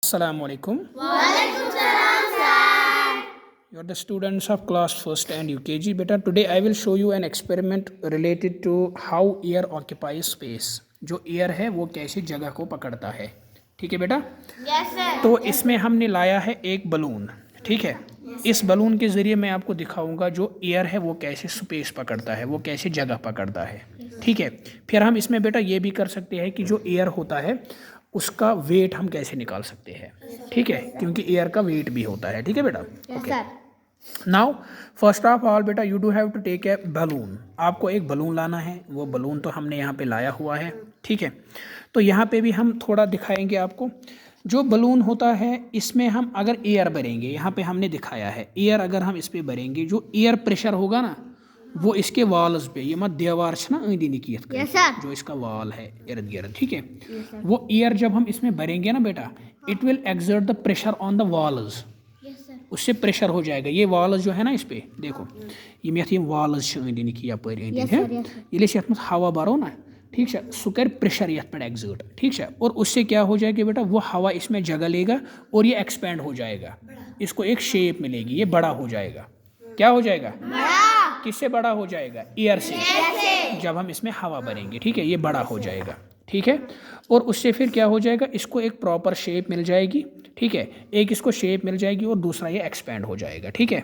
Assalamu alaikum. Walaikum salam, sir. You are the students of class first and UKG. Beta, today I will show you an experiment related to how air occupies space. जो air है वो कैसे जगह को पकड़ता है, ठीक है बेटा? Yes, sir. तो इसमें हमने लाया है एक बलून, ठीक है? इस बलून के ज़रिए मैं आपको दिखाऊंगा जो एयर है वो कैसे स्पेस पकड़ता है, वो कैसे जगह पकड़ता है, ठीक है? फिर हम इसमें बेटा ये भी कर सकते हैं कि जो एयर होता है उसका वेट हम कैसे निकाल सकते हैं, ठीक है? क्योंकि एयर का वेट भी होता है, ठीक है बेटा? Yes, sir. Now first of all बेटा you do have to take a balloon. आपको एक बलून लाना है. वो बलून तो हमने यहाँ पे लाया हुआ है, ठीक है? तो यहाँ पे भी हम थोड़ा दिखाएंगे आपको. जो बलून होता है इसमें हम अगर एयर भरेंगे, यहाँ पे हमने दिखाया है एयर, अगर हम इस पे भरेंगे जो एयर प्रेशर होगा ना वो इसके वाल्स पे, ये मत दीवार ना अंदी निकियत Yes, sir. जो इसका वाल है इर्द गिर्द, ठीक है? वो एयर जब हम इसमें भरेंगे ना बेटा, it will exert the pressure on the walls. Yes, sir. उससे प्रेशर हो जाएगा. ये वाल्स जो है ना इस पे देखो, ये मेथ ये वाल्स अंदी निकी यपर अंदी Yes, है, sir, yes, sir. ये यथ मत हवा भरो ना, ठीक है? सु कर प्रेशर यथ पे एक्सर्ट, ठीक है? और उससे क्या हो जाएगा बेटा, वो हवा इसमें जगह लेगा और ये एक्सपेंड हो जाएगा. इसको एक शेप मिलेगी, ये बड़ा हो जाएगा. क्या हो जाएगा? किससे बड़ा हो जाएगा? एयर से. जब हम इसमें हवा भरेंगे, ठीक है, ये बड़ा हो जाएगा, ठीक है? और उससे फिर क्या हो जाएगा, इसको एक प्रॉपर शेप मिल जाएगी, ठीक है? एक इसको शेप मिल जाएगी और दूसरा ये एक्सपेंड हो जाएगा, ठीक है?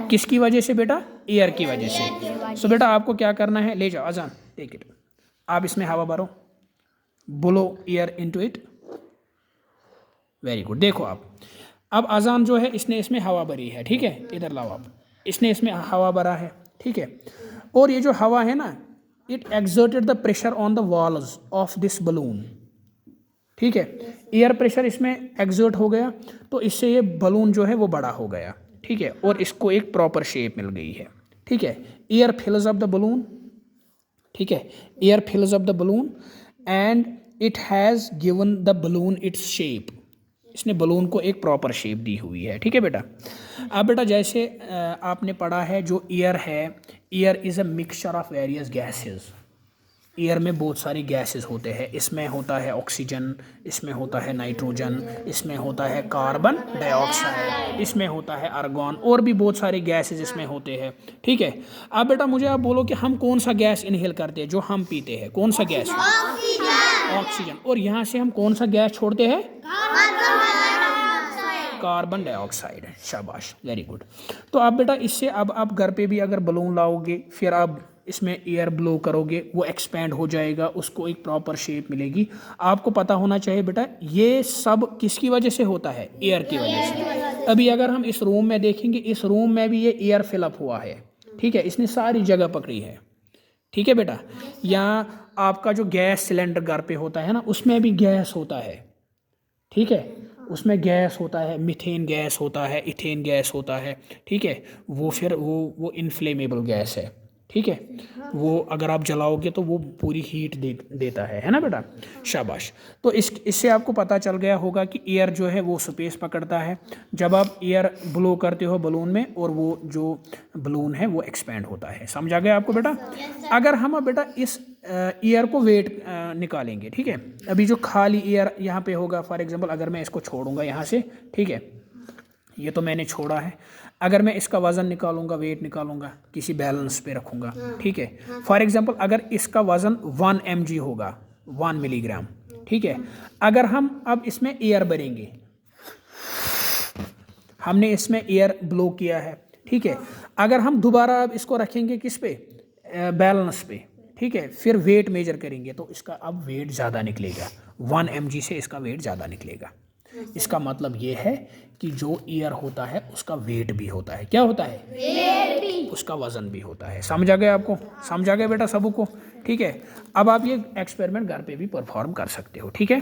किसकी वजह से बेटा? एयर की वजह से. सो बेटा आपको क्या करना है, ले जाओ अजान, टेक इट. आप इसमें हवा भरो, blow air into it. Very good. देखो आप, अब अजान जो है इसने इसमें हवा भरी है, ठीक है? इधर लाओ आप. इसने इसमें हवा भरा है, ठीक है? और ये जो हवा है ना, it exerted the pressure on the walls of this balloon, ठीक है? एयर प्रेशर इसमें एक्सर्ट हो गया तो इससे ये बलून जो है वो बड़ा हो गया, ठीक है? और इसको एक प्रॉपर शेप मिल गई है, ठीक है? एयर फिल्स अप द बलून, ठीक है? Air फिल्स up the balloon and it has given the balloon its shape. इसने बलून को एक प्रॉपर शेप दी हुई है, ठीक है बेटा? अब बेटा जैसे आपने पढ़ा है जो एयर है, air is a mixture of various gases. Air में बहुत सारे गैसेस होते हैं. इसमें होता है ऑक्सीजन, इसमें होता है नाइट्रोजन, इसमें होता है कार्बन डाइऑक्साइड, इसमें होता है आर्गन, और भी बहुत सारे गैसेस इसमें होते हैं, ठीक है? अब बेटा मुझे आप बोलो कि हम कौन सा गैस इनहेल करते हैं, जो हम पीते हैं? कौन सा गैस? ऑक्सीजन. और यहाँ से हम कौन सा गैस छोड़ते हैं? Carbon dioxide. शाबाश, वेरी गुड. तो आप बेटा इससे अब आप घर पे भी अगर बलून लाओगे, फिर आप इसमें एयर ब्लो करोगे, वो एक्सपेंड हो जाएगा, उसको एक प्रॉपर शेप मिलेगी. आपको पता होना चाहिए बेटा ये सब किसकी वजह से होता है? एयर की वजह से. अभी अगर हम इस रूम में देखेंगे, इस रूम में भी ये एयर फिलअप हुआ है, ठीक है? इसने सारी जगह पकड़ी है, ठीक है बेटा? यहाँ आपका जो गैस सिलेंडर घर पे होता है ना, उसमें भी गैस होता है, ठीक है? उसमें गैस होता है, मीथेन गैस होता है, इथेन गैस होता है, ठीक है? वो फिर वो इनफ्लेमेबल गैस है, ठीक है? वो अगर आप जलाओगे तो वो पूरी हीट देता है ना बेटा? शाबाश. तो इससे आपको पता चल गया होगा कि एयर जो है वो स्पेस पकड़ता है जब आप एयर ब्लो करते हो बलून में, और वो जो बलून है वो एक्सपेंड होता है. समझ आ गया आपको बेटा? अगर हम अब बेटा इस एयर को वेट निकालेंगे, ठीक है? अभी जो खाली एयर यहाँ पे होगा, फॉर एग्जांपल अगर मैं इसको छोड़ूंगा यहाँ से, ठीक है? ये तो मैंने छोड़ा है. अगर मैं इसका वज़न निकालूंगा, वेट निकालूंगा, किसी बैलेंस पे रखूंगा, ठीक है? फॉर एग्जांपल अगर इसका वज़न 1 mg होगा, 1 मिलीग्राम, ठीक है? अगर हम अब इसमें एयर भरेंगे, हमने इसमें एयर ब्लो किया है, ठीक है? अगर हम दोबारा अब इसको रखेंगे किस पे? बैलेंस पे, ठीक है? फिर वेट मेजर करेंगे तो इसका अब वेट ज़्यादा निकलेगा. 1 mg से इसका वेट ज़्यादा निकलेगा. इसका मतलब ये है कि जो एयर होता है उसका वेट भी होता है. क्या होता है? वेट भी. उसका वजन भी होता है. समझ आ गया आपको? समझ आ गया बेटा सबको? ठीक है? अब आप ये एक्सपेरिमेंट घर पे भी परफॉर्म कर सकते हो, ठीक है?